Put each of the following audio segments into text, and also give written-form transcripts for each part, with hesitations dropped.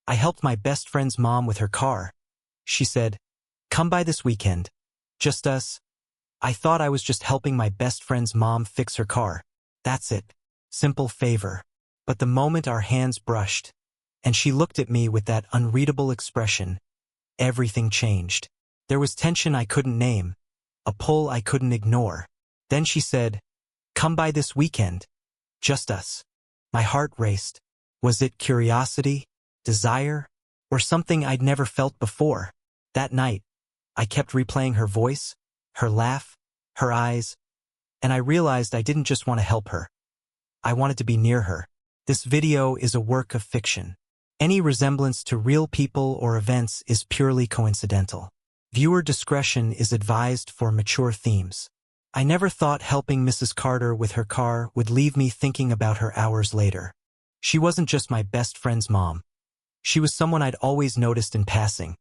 I helped my best friend's mom with her car. She said, "Come by this weekend. Just us." I thought I was just helping my best friend's mom fix her car. That's it. Simple favor. But the moment our hands brushed, and she looked at me with that unreadable expression, everything changed. There was tension I couldn't name, a pull I couldn't ignore. Then she said, "Come by this weekend. Just us." My heart raced. Was it curiosity, desire, or something I'd never felt before? That night, I kept replaying her voice, her laugh, her eyes, and I realized I didn't just want to help her. I wanted to be near her. This video is a work of fiction. Any resemblance to real people or events is purely coincidental. Viewer discretion is advised for mature themes. I never thought helping Mrs. Carter with her car would leave me thinking about her hours later. She wasn't just my best friend's mom. She was someone I'd always noticed in passing.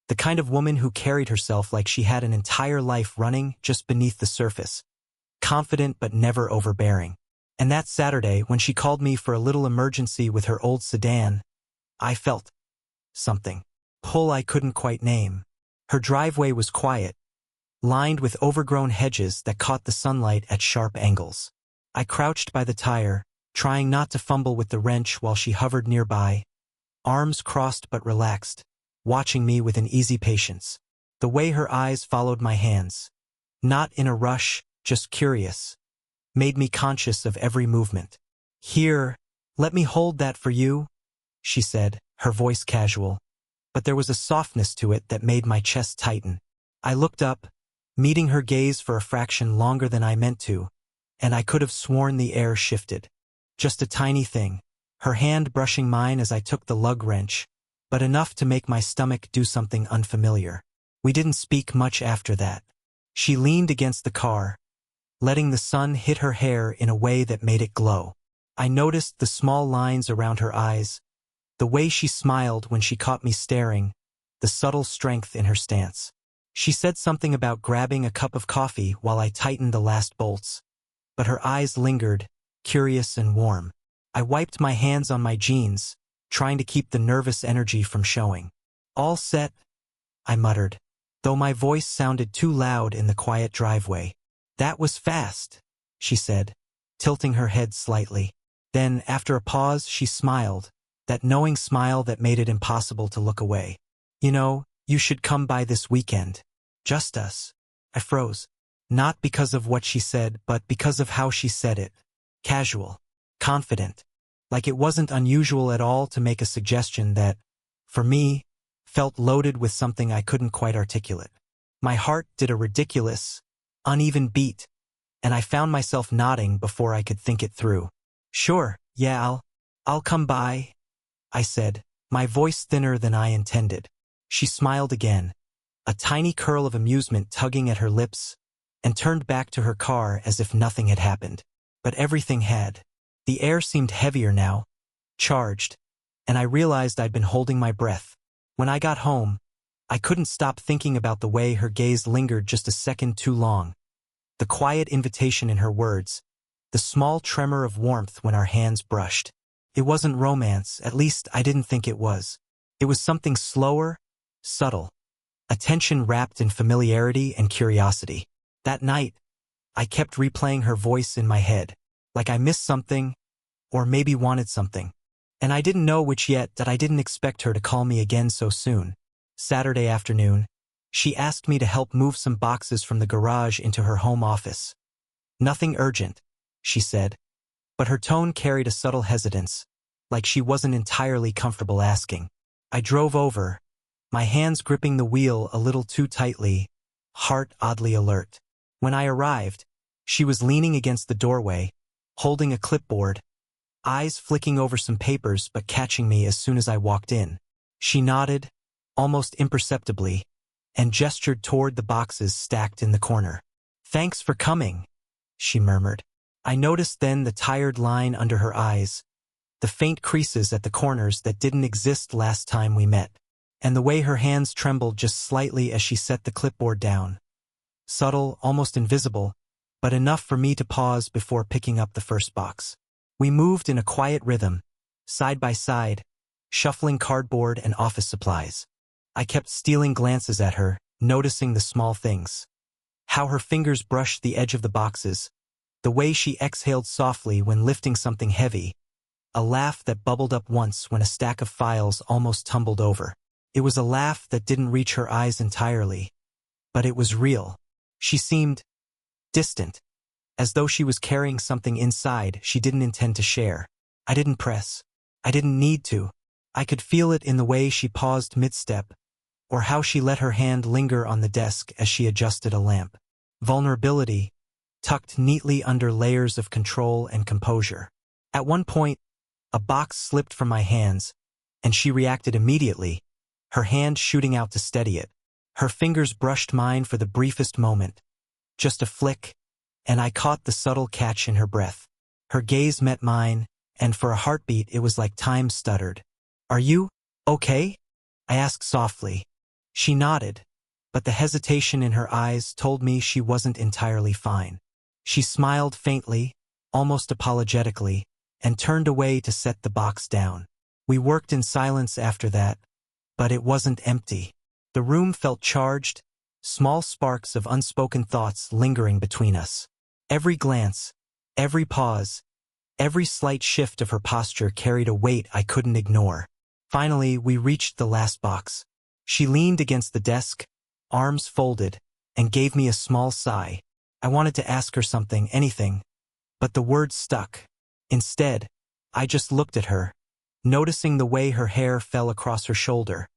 The kind of woman who carried herself like she had an entire life running just beneath the surface. Confident but never overbearing. And that Saturday, when she called me for a little emergency with her old sedan, I felt something. Pull I couldn't quite name. Her driveway was quiet, lined with overgrown hedges that caught the sunlight at sharp angles. I crouched by the tire, trying not to fumble with the wrench while she hovered nearby, arms crossed but relaxed, watching me with an easy patience. The way her eyes followed my hands, not in a rush, just curious, made me conscious of every movement. "Here, let me hold that for you," she said, her voice casual, but there was a softness to it that made my chest tighten. I looked up, meeting her gaze for a fraction longer than I meant to, and I could have sworn the air shifted. Just a tiny thing, her hand brushing mine as I took the lug wrench, but enough to make my stomach do something unfamiliar. We didn't speak much after that. She leaned against the car, letting the sun hit her hair in a way that made it glow. I noticed the small lines around her eyes, the way she smiled when she caught me staring, the subtle strength in her stance. She said something about grabbing a cup of coffee while I tightened the last bolts, but her eyes lingered, curious and warm. I wiped my hands on my jeans, trying to keep the nervous energy from showing. "All set," I muttered, though my voice sounded too loud in the quiet driveway. "That was fast," she said, tilting her head slightly. Then, after a pause, she smiled, that knowing smile that made it impossible to look away. "You know, you should come by this weekend. Just us." I froze, not because of what she said, but because of how she said it. Casual, confident, like it wasn't unusual at all to make a suggestion that, for me, felt loaded with something I couldn't quite articulate. My heart did a ridiculous, uneven beat, and I found myself nodding before I could think it through. "Sure, yeah, I'll come by," I said, my voice thinner than I intended. She smiled again, a tiny curl of amusement tugging at her lips, and turned back to her car as if nothing had happened. But everything had. The air seemed heavier now, charged, and I realized I'd been holding my breath. When I got home, I couldn't stop thinking about the way her gaze lingered just a second too long. The quiet invitation in her words, the small tremor of warmth when our hands brushed. It wasn't romance, at least I didn't think it was. It was something slower, subtle, a tension wrapped in familiarity and curiosity. That night, I kept replaying her voice in my head, like I missed something, or maybe wanted something. And I didn't know which yet that I didn't expect her to call me again so soon. Saturday afternoon, she asked me to help move some boxes from the garage into her home office. "Nothing urgent," she said, but her tone carried a subtle hesitance, like she wasn't entirely comfortable asking. I drove over, my hands gripping the wheel a little too tightly, heart oddly alert. When I arrived, she was leaning against the doorway, holding a clipboard, eyes flicking over some papers but catching me as soon as I walked in. She nodded, almost imperceptibly, and gestured toward the boxes stacked in the corner. "Thanks for coming," she murmured. I noticed then the tired line under her eyes, the faint creases at the corners that didn't exist last time we met, and the way her hands trembled just slightly as she set the clipboard down. Subtle, almost invisible, but enough for me to pause before picking up the first box. We moved in a quiet rhythm, side by side, shuffling cardboard and office supplies. I kept stealing glances at her, noticing the small things. How her fingers brushed the edge of the boxes, the way she exhaled softly when lifting something heavy, a laugh that bubbled up once when a stack of files almost tumbled over. It was a laugh that didn't reach her eyes entirely, but it was real. She seemed distant, as though she was carrying something inside she didn't intend to share. I didn't press. I didn't need to. I could feel it in the way she paused mid-step, or how she let her hand linger on the desk as she adjusted a lamp. Vulnerability, tucked neatly under layers of control and composure. At one point, a box slipped from my hands, and she reacted immediately, her hand shooting out to steady it. Her fingers brushed mine for the briefest moment. Just a flick, and I caught the subtle catch in her breath. Her gaze met mine, and for a heartbeat it was like time stuttered. "Are you okay?" I asked softly. She nodded, but the hesitation in her eyes told me she wasn't entirely fine. She smiled faintly, almost apologetically, and turned away to set the box down. We worked in silence after that, but it wasn't empty. The room felt charged, small sparks of unspoken thoughts lingering between us. Every glance, every pause, every slight shift of her posture carried a weight I couldn't ignore. Finally, we reached the last box. She leaned against the desk, arms folded, and gave me a small sigh. I wanted to ask her something, anything, but the words stuck. Instead, I just looked at her, noticing the way her hair fell across her shoulder,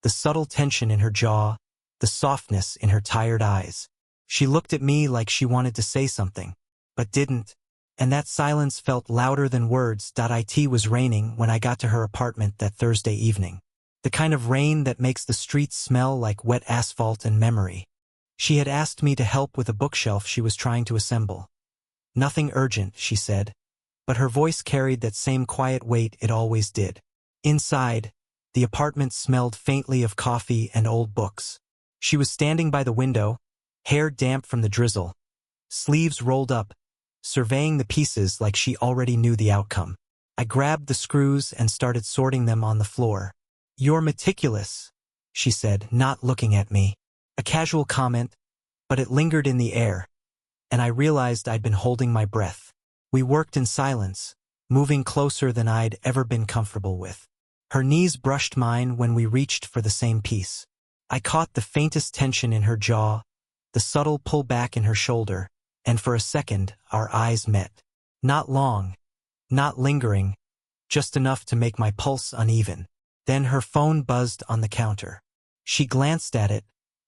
the subtle tension in her jaw, the softness in her tired eyes. She looked at me like she wanted to say something, but didn't, and that silence felt louder than words. It was raining when I got to her apartment that Thursday evening. The kind of rain that makes the streets smell like wet asphalt and memory. She had asked me to help with a bookshelf she was trying to assemble. Nothing urgent, she said, but her voice carried that same quiet weight it always did. Inside, the apartment smelled faintly of coffee and old books. She was standing by the window, hair damp from the drizzle, sleeves rolled up, surveying the pieces like she already knew the outcome. I grabbed the screws and started sorting them on the floor. "You're meticulous," she said, not looking at me. A casual comment, but it lingered in the air, and I realized I'd been holding my breath. We worked in silence, moving closer than I'd ever been comfortable with. Her knees brushed mine when we reached for the same piece. I caught the faintest tension in her jaw, the subtle pull back in her shoulder, and for a second our eyes met. Not long, not lingering, just enough to make my pulse uneven. Then her phone buzzed on the counter. She glanced at it,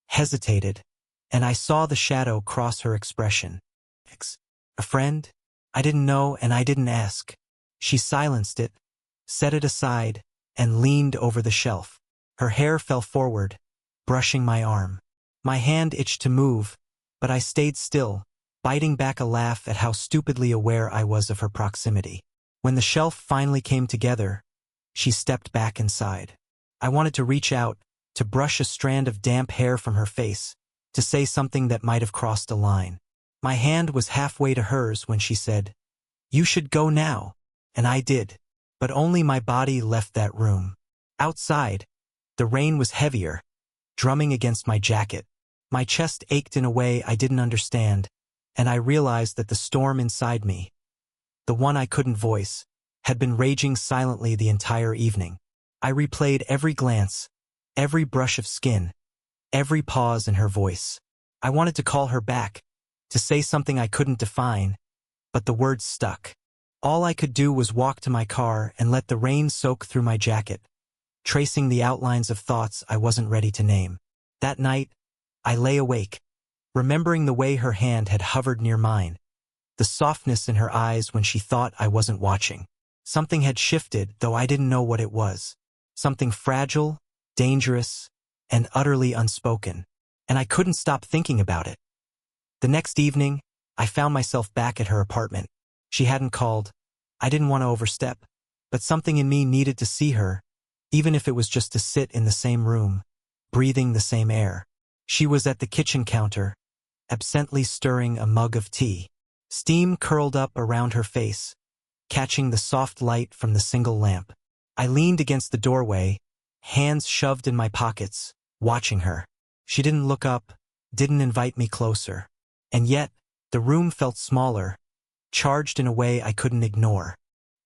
hesitated, and I saw the shadow cross her expression. A friend? I didn't know and I didn't ask. She silenced it, set it aside, and leaned over the shelf. Her hair fell forward, brushing my arm. My hand itched to move, but I stayed still, biting back a laugh at how stupidly aware I was of her proximity. When the shelf finally came together, she stepped back inside. I wanted to reach out, to brush a strand of damp hair from her face, to say something that might have crossed a line. My hand was halfway to hers when she said, "You should go now," and I did, but only my body left that room. Outside, the rain was heavier, drumming against my jacket. My chest ached in a way I didn't understand, and I realized that the storm inside me, the one I couldn't voice, had been raging silently the entire evening. I replayed every glance, every brush of skin, every pause in her voice. I wanted to call her back, to say something I couldn't define, but the words stuck. All I could do was walk to my car and let the rain soak through my jacket, tracing the outlines of thoughts I wasn't ready to name. That night, I lay awake, remembering the way her hand had hovered near mine, the softness in her eyes when she thought I wasn't watching. Something had shifted, though I didn't know what it was. Something fragile, dangerous, and utterly unspoken, and I couldn't stop thinking about it. The next evening, I found myself back at her apartment. She hadn't called. I didn't want to overstep, but something in me needed to see her, even if it was just to sit in the same room, breathing the same air. She was at the kitchen counter, absently stirring a mug of tea. Steam curled up around her face, catching the soft light from the single lamp. I leaned against the doorway, hands shoved in my pockets, watching her. She didn't look up, didn't invite me closer. And yet, the room felt smaller, charged in a way I couldn't ignore.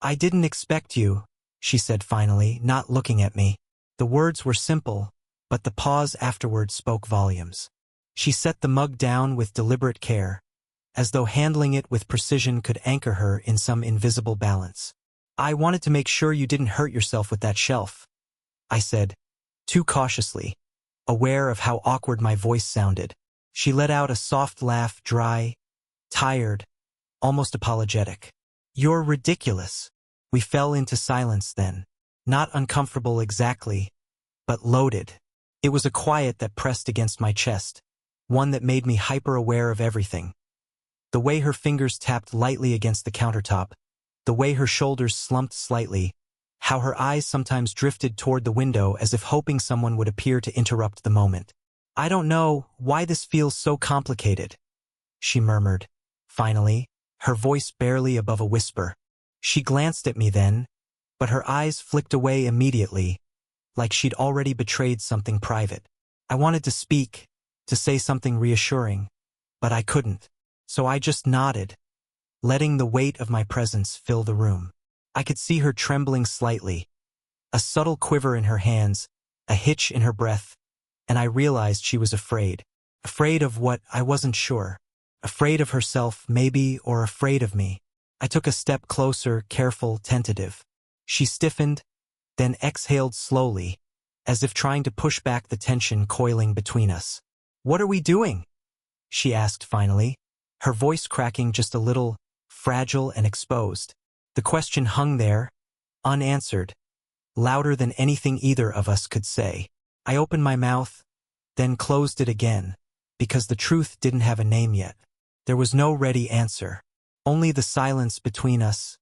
"I didn't expect you," she said finally, not looking at me. The words were simple, but the pause afterward spoke volumes. She set the mug down with deliberate care, as though handling it with precision could anchor her in some invisible balance. "I wanted to make sure you didn't hurt yourself with that shelf," I said, too cautiously, aware of how awkward my voice sounded. She let out a soft laugh, dry, tired, almost apologetic. "You're ridiculous." We fell into silence then. Not uncomfortable exactly, but loaded. It was a quiet that pressed against my chest, one that made me hyper-aware of everything. The way her fingers tapped lightly against the countertop, the way her shoulders slumped slightly, how her eyes sometimes drifted toward the window as if hoping someone would appear to interrupt the moment. "I don't know why this feels so complicated," she murmured, finally, her voice barely above a whisper. She glanced at me then, but her eyes flicked away immediately, like she'd already betrayed something private. I wanted to speak, to say something reassuring, but I couldn't, so I just nodded, letting the weight of my presence fill the room. I could see her trembling slightly, a subtle quiver in her hands, a hitch in her breath, and I realized she was afraid. Afraid of what? I wasn't sure. Afraid of herself, maybe, or afraid of me. I took a step closer, careful, tentative. She stiffened, then exhaled slowly, as if trying to push back the tension coiling between us. "What are we doing?" she asked finally, her voice cracking just a little, fragile and exposed. The question hung there, unanswered, louder than anything either of us could say. I opened my mouth, then closed it again, because the truth didn't have a name yet. There was no ready answer. Only the silence between us,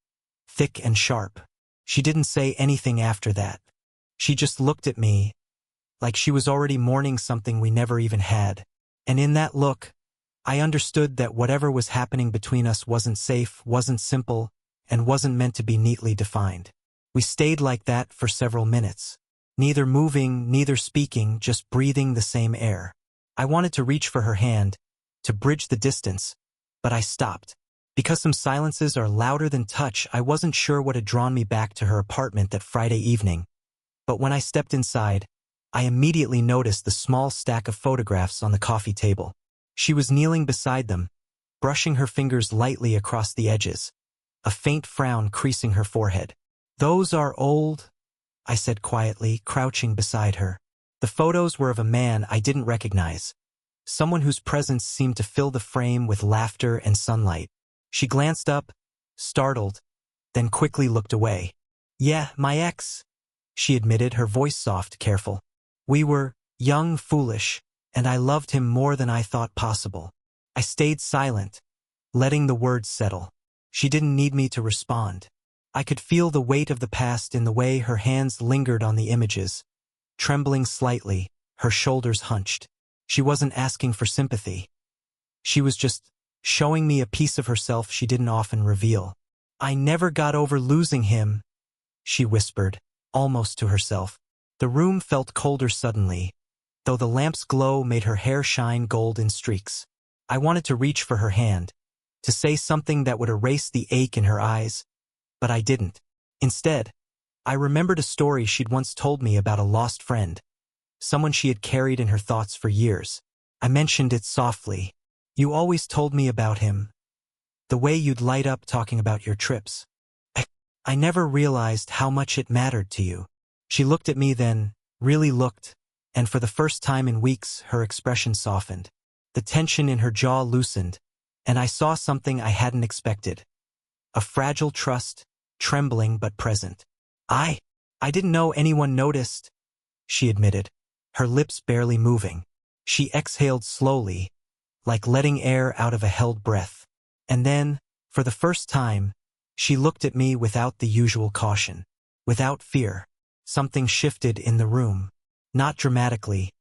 thick and sharp. She didn't say anything after that. She just looked at me, like she was already mourning something we never even had. And in that look, I understood that whatever was happening between us wasn't safe, wasn't simple, and wasn't meant to be neatly defined. We stayed like that for several minutes. Neither moving, neither speaking, just breathing the same air. I wanted to reach for her hand, to bridge the distance, but I stopped. Because some silences are louder than touch, I wasn't sure what had drawn me back to her apartment that Friday evening. But when I stepped inside, I immediately noticed the small stack of photographs on the coffee table. She was kneeling beside them, brushing her fingers lightly across the edges, a faint frown creasing her forehead. "Those are old," I said quietly, crouching beside her. The photos were of a man I didn't recognize, someone whose presence seemed to fill the frame with laughter and sunlight. She glanced up, startled, then quickly looked away. "Yeah, my ex," she admitted, her voice soft, careful. "We were young, foolish, and I loved him more than I thought possible." I stayed silent, letting the words settle. She didn't need me to respond. I could feel the weight of the past in the way her hands lingered on the images, trembling slightly, her shoulders hunched. She wasn't asking for sympathy. She was just showing me a piece of herself she didn't often reveal. "I never got over losing him," she whispered, almost to herself. The room felt colder suddenly, though the lamp's glow made her hair shine gold in streaks. I wanted to reach for her hand, to say something that would erase the ache in her eyes, but I didn't. Instead, I remembered a story she'd once told me about a lost friend, someone she had carried in her thoughts for years. I mentioned it softly. "You always told me about him. The way you'd light up talking about your trips. I never realized how much it mattered to you." She looked at me then, really looked, and for the first time in weeks, her expression softened. The tension in her jaw loosened, and I saw something I hadn't expected. A fragile trust, trembling but present. I didn't know anyone noticed," she admitted, her lips barely moving. She exhaled slowly, like letting air out of a held breath. And then, for the first time, she looked at me without the usual caution, without fear. Something shifted in the room. Not dramatically.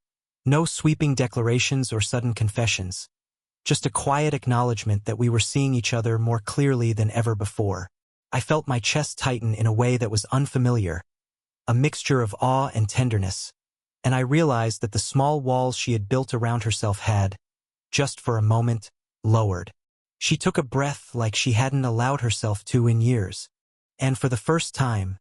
No sweeping declarations or sudden confessions. Just a quiet acknowledgement that we were seeing each other more clearly than ever before. I felt my chest tighten in a way that was unfamiliar, a mixture of awe and tenderness, and I realized that the small walls she had built around herself had, just for a moment, lowered. She took a breath like she hadn't allowed herself to in years, and for the first time,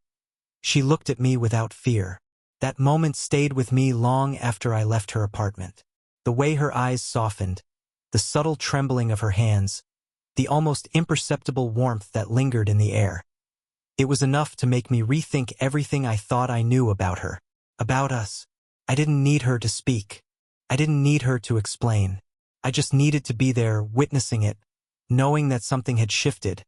she looked at me without fear. That moment stayed with me long after I left her apartment. The way her eyes softened, the subtle trembling of her hands, the almost imperceptible warmth that lingered in the air. It was enough to make me rethink everything I thought I knew about her, about us. I didn't need her to speak. I didn't need her to explain. I just needed to be there, witnessing it, knowing that something had shifted,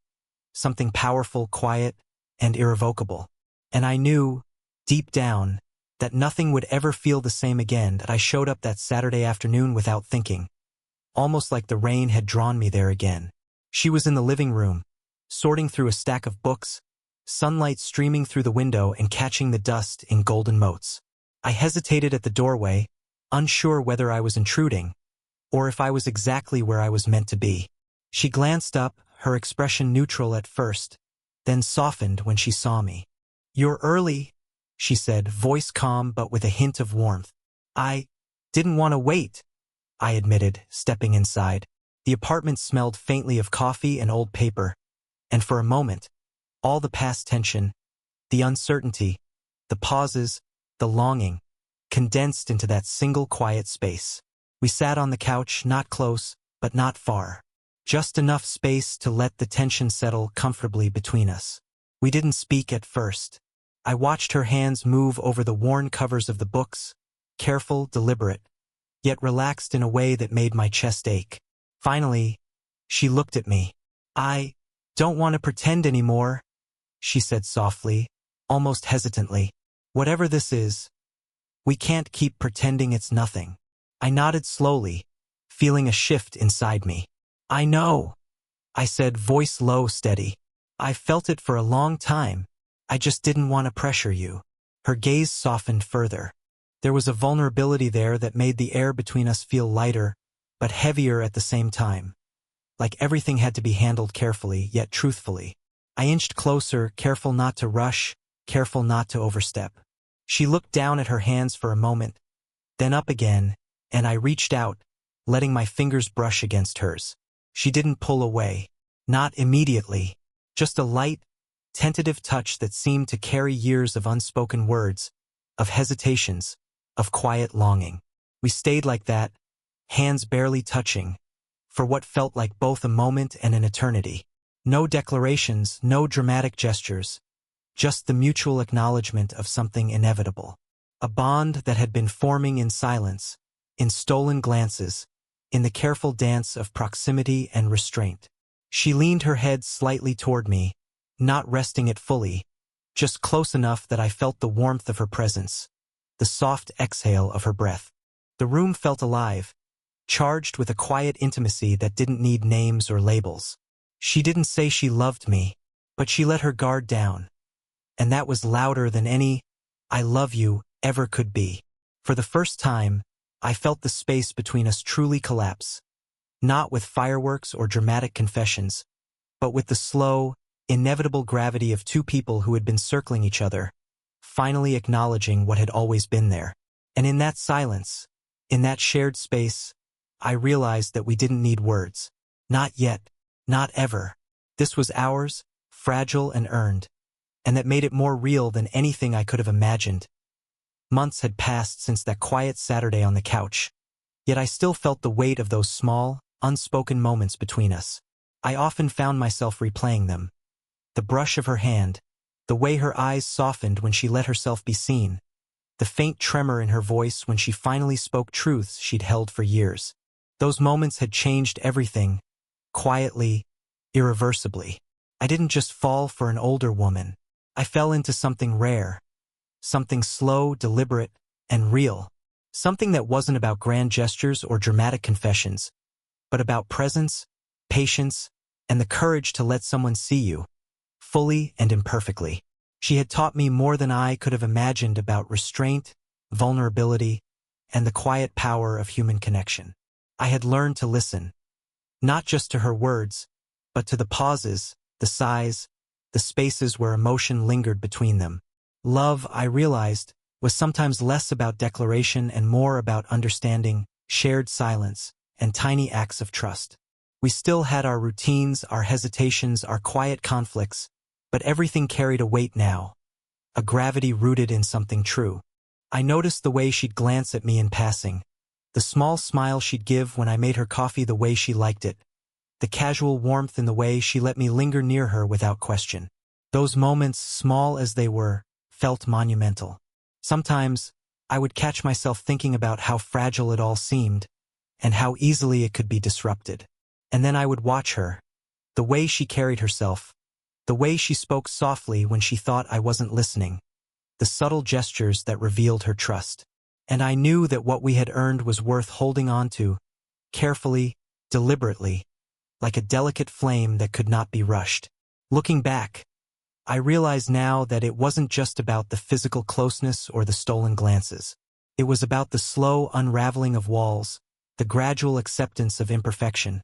something powerful, quiet, and irrevocable. And I knew, deep down, that nothing would ever feel the same again. That I showed up that Saturday afternoon without thinking, almost like the rain had drawn me there again. She was in the living room, sorting through a stack of books, sunlight streaming through the window and catching the dust in golden motes. I hesitated at the doorway, unsure whether I was intruding, or if I was exactly where I was meant to be. She glanced up, her expression neutral at first, then softened when she saw me. "You're early," she said, voice calm but with a hint of warmth. "I didn't want to wait," I admitted, stepping inside. The apartment smelled faintly of coffee and old paper, and for a moment, all the past tension, the uncertainty, the pauses, the longing, condensed into that single quiet space. We sat on the couch, not close, but not far. Just enough space to let the tension settle comfortably between us. We didn't speak at first. I watched her hands move over the worn covers of the books, careful, deliberate, yet relaxed in a way that made my chest ache. Finally, she looked at me. "I don't want to pretend anymore," she said softly, almost hesitantly. "Whatever this is, we can't keep pretending it's nothing." I nodded slowly, feeling a shift inside me. "I know," I said, voice low, steady. "I've felt it for a long time. I just didn't want to pressure you." Her gaze softened further. There was a vulnerability there that made the air between us feel lighter, but heavier at the same time. Like everything had to be handled carefully, yet truthfully. I inched closer, careful not to rush, careful not to overstep. She looked down at her hands for a moment, then up again, and I reached out, letting my fingers brush against hers. She didn't pull away. Not immediately. Just a light, tentative touch that seemed to carry years of unspoken words, of hesitations, of quiet longing. We stayed like that, hands barely touching, for what felt like both a moment and an eternity. No declarations, no dramatic gestures, just the mutual acknowledgement of something inevitable. A bond that had been forming in silence, in stolen glances, in the careful dance of proximity and restraint. She leaned her head slightly toward me, not resting it fully, just close enough that I felt the warmth of her presence, the soft exhale of her breath. The room felt alive, charged with a quiet intimacy that didn't need names or labels. She didn't say she loved me, but she let her guard down, and that was louder than any "I love you" ever could be. For the first time, I felt the space between us truly collapse, not with fireworks or dramatic confessions, but with the slow, inevitable gravity of two people who had been circling each other, finally acknowledging what had always been there. And in that silence, in that shared space, I realized that we didn't need words. Not yet, not ever. This was ours, fragile and earned, and that made it more real than anything I could have imagined. Months had passed since that quiet Saturday on the couch, yet I still felt the weight of those small, unspoken moments between us. I often found myself replaying them. The brush of her hand, the way her eyes softened when she let herself be seen, the faint tremor in her voice when she finally spoke truths she'd held for years. Those moments had changed everything, quietly, irreversibly. I didn't just fall for an older woman. I fell into something rare, something slow, deliberate, and real. Something that wasn't about grand gestures or dramatic confessions, but about presence, patience, and the courage to let someone see you, fully and imperfectly. She had taught me more than I could have imagined about restraint, vulnerability, and the quiet power of human connection. I had learned to listen, not just to her words, but to the pauses, the sighs, the spaces where emotion lingered between them. Love, I realized, was sometimes less about declaration and more about understanding, shared silence, and tiny acts of trust. We still had our routines, our hesitations, our quiet conflicts, but everything carried a weight now, a gravity rooted in something true. I noticed the way she'd glance at me in passing, the small smile she'd give when I made her coffee the way she liked it, the casual warmth in the way she let me linger near her without question. Those moments, small as they were, felt monumental. Sometimes, I would catch myself thinking about how fragile it all seemed, and how easily it could be disrupted. And then I would watch her, the way she carried herself, the way she spoke softly when she thought I wasn't listening, the subtle gestures that revealed her trust. And I knew that what we had earned was worth holding on to, carefully, deliberately, like a delicate flame that could not be rushed. Looking back, I realize now that it wasn't just about the physical closeness or the stolen glances. It was about the slow unraveling of walls, the gradual acceptance of imperfection,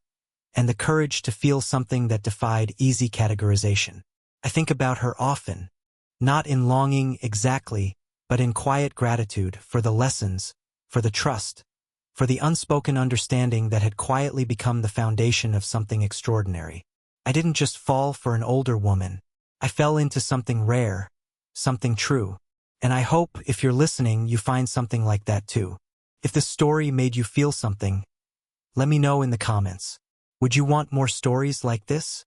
and the courage to feel something that defied easy categorization. I think about her often, not in longing exactly, but in quiet gratitude for the lessons, for the trust, for the unspoken understanding that had quietly become the foundation of something extraordinary. I didn't just fall for an older woman. I fell into something rare, something true. And I hope, if you're listening, you find something like that too. If this story made you feel something, let me know in the comments. Would you want more stories like this?